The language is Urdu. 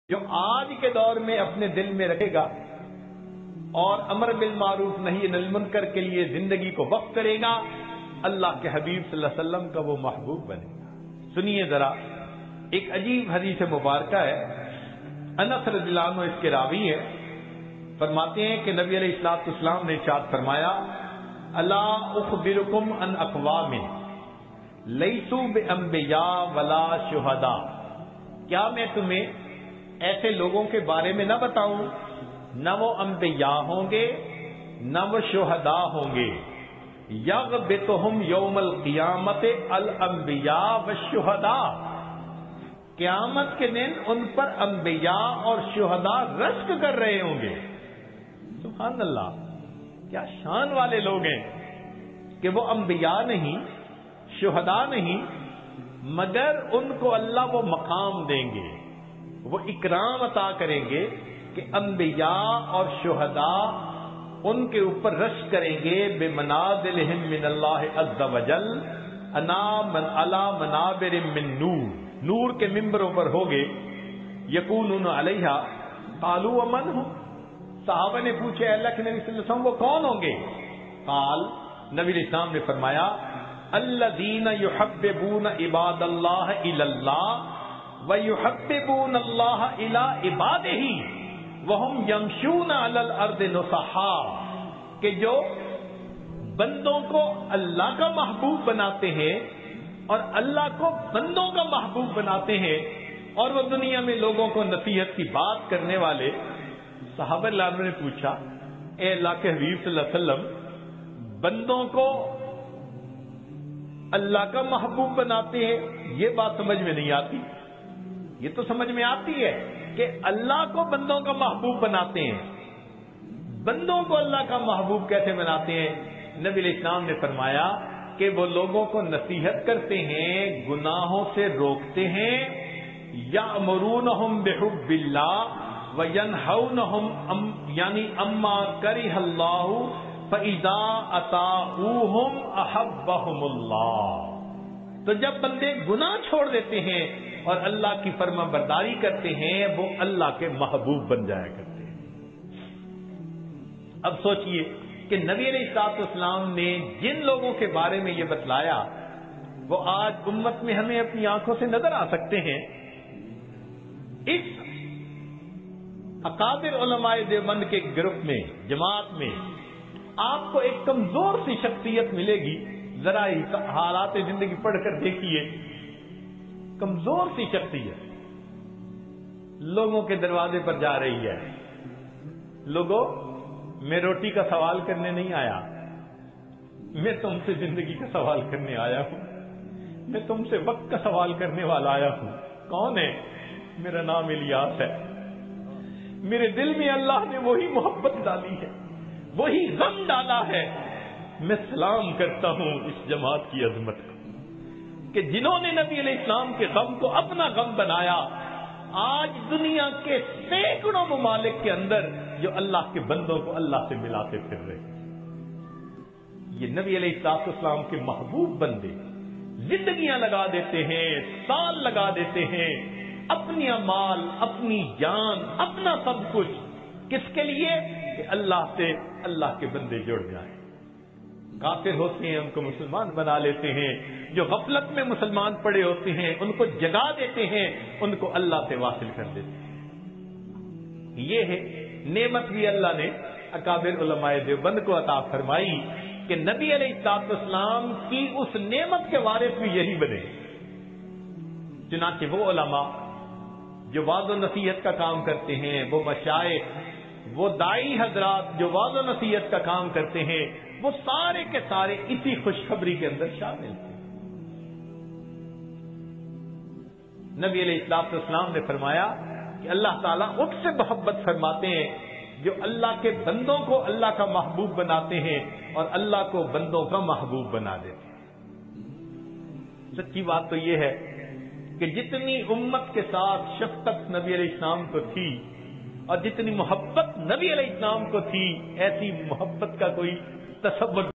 جو آج کے دور میں اپنے دل میں رکھے گا اور امر بالمعروف نہی عن المنکر کے لیے زندگی کو وقف کرے گا، اللہ کے حبیب صلی اللہ علیہ وسلم کا وہ محبوب بنے گا۔ سنیے ذرا، ایک عجیب حدیث مبارکہ ہے، انس رضی اللہ عنہ اس کے راوی ہے، فرماتے ہیں کہ نبی علیہ الصلوۃ والسلام نے ارشاد فرمایا، الا اخبرکم عن اقوام لیسوا بانبیاء ولا شہداء، کیا میں تمہیں ایسے لوگوں کے بارے میں نہ بتاؤں، نہ وہ انبیاء ہوں گے نہ وہ شہداء ہوں گے، یغبطہم یوم القیامت الانبیاء والشہداء، قیامت کے دن ان پر انبیاء اور شہداء رشک کر رہے ہوں گے۔ سبحان اللہ، کیا شان والے لوگ ہیں کہ وہ انبیاء نہیں، شہداء نہیں، مگر ان کو اللہ وہ مقام دیں گے، وہ اکرام عطا کریں گے کہ انبیاء اور شہداء ان کے اوپر رشک کریں گے بمنازلہم من اللہ عز وجل علی منابر من نور، نور کے ممبروں پر ہوگے، یکونون علیہا قالوا ومن ہم، صحابہ نے پوچھے اللہ کے نبی صلی اللہ علیہ وسلم وہ کون ہوں گے؟ قال، نبی علیہ السلام نے فرمایا، الذین یحببون عباد اللہ الی اللہ وَيُحَبِّبُونَ اللَّهَ إِلَىٰ عِبَادِهِ وَهُمْ يَمْشُونَ عَلَى الْأَرْضِ نُصَحًا، کہ جو بندوں کو اللہ کا محبوب بناتے ہیں اور اللہ کو بندوں کا محبوب بناتے ہیں، اور وہ دنیا میں لوگوں کو نصیحت کی بات کرنے والے۔ صحابہ اللہ نے پوچھا، اے اللہ کے حبیب صلی اللہ علیہ وسلم، بندوں کو اللہ کا محبوب بناتے ہیں، یہ بات سمجھ میں نہیں آتی۔ یہ تو سمجھ میں آتی ہے کہ اللہ کو بندوں کا محبوب بناتے ہیں، بندوں کو اللہ کا محبوب کیسے بناتے ہیں؟ نبی علیہ السلام نے فرمایا کہ وہ لوگوں کو نصیحت کرتے ہیں، گناہوں سے روکتے ہیں، یأمرونہم بحب اللہ وینہونہم یعنی اما کرہ اللہ فاذا اطاعوہم احبہم اللہ۔ تو جب بندے گناہ چھوڑ دیتے ہیں اور اللہ کی فرما برداری کرتے ہیں، وہ اللہ کے محبوب بن جایا کرتے ہیں۔ اب سوچئے کہ نبی علیہ الصلوۃ والسلام نے جن لوگوں کے بارے میں یہ بتلایا، وہ آج امت میں ہمیں اپنی آنکھوں سے نظر آ سکتے ہیں۔ اس اکابر علماء دیوبند کے گروپ میں، جماعت میں، آپ کو ایک کمزور سی شخصیت ملے گی، ذرا حالات زندگی پڑھ کر دیکھیے، کمزور سی شخصیت لوگوں کے دروازے پر جا رہی ہے، لوگوں میں روٹی کا سوال کرنے نہیں آیا، میں تم سے زندگی کا سوال کرنے آیا ہوں، میں تم سے وقت کا سوال کرنے والا آیا ہوں۔ کون ہے؟ میرا نام الیاس ہے، میرے دل میں اللہ نے وہی محبت ڈالی ہے، وہی غم ڈالا ہے۔ میں سلام کرتا ہوں اس جماعت کی عظمت کو کہ جنہوں نے نبی علیہ السلام کے غم کو اپنا غم بنایا۔ آج دنیا کے سینکڑوں ممالک کے اندر جو اللہ کے بندوں کو اللہ سے ملاتے پھر رہے ہیں، یہ نبی علیہ السلام کے محبوب بندے زندگیاں لگا دیتے ہیں، سال لگا دیتے ہیں، اپنی مال، اپنی جان، اپنا سب کچھ، کس کے لیے؟ کہ اللہ سے اللہ کے بندے جڑ جائیں۔ کافر ہوتے ہیں ان کو مسلمان بنا لیتے ہیں، جو غفلت میں مسلمان پڑے ہوتے ہیں ان کو جگا دیتے ہیں، ان کو اللہ سے واصل کر دیتے ہیں۔ یہ ہے نعمت بھی اللہ نے اکابر علماء دیوبند کو عطا فرمائی کہ نبی علیہ الصلوۃ والسلام کی اس نعمت کے وارث بھی یہی بنے۔ چنانچہ وہ علماء جو وعظ و نصیحت کا کام کرتے ہیں، وہ مشائخ، وہ داعی حضرات جو وعظ و نصیحت کا کام کرتے ہیں، وہ سارے کے سارے اسی خوشخبری کے اندر شامل تھے۔ نبی علیہ الصلوۃ والسلام نے فرمایا کہ اللہ تعالیٰ ان سے محبت فرماتے ہیں جو اللہ کے بندوں کو اللہ کا محبوب بناتے ہیں اور اللہ کو بندوں کا محبوب بنا دیتے ہیں۔ سچی بات تو یہ ہے کہ جتنی امت کے ساتھ شفقت نبی علیہ السلام کو تھی اور جتنی محبت نبی علیہ السلام کو تھی، ایسی محبت کا کوئی تصور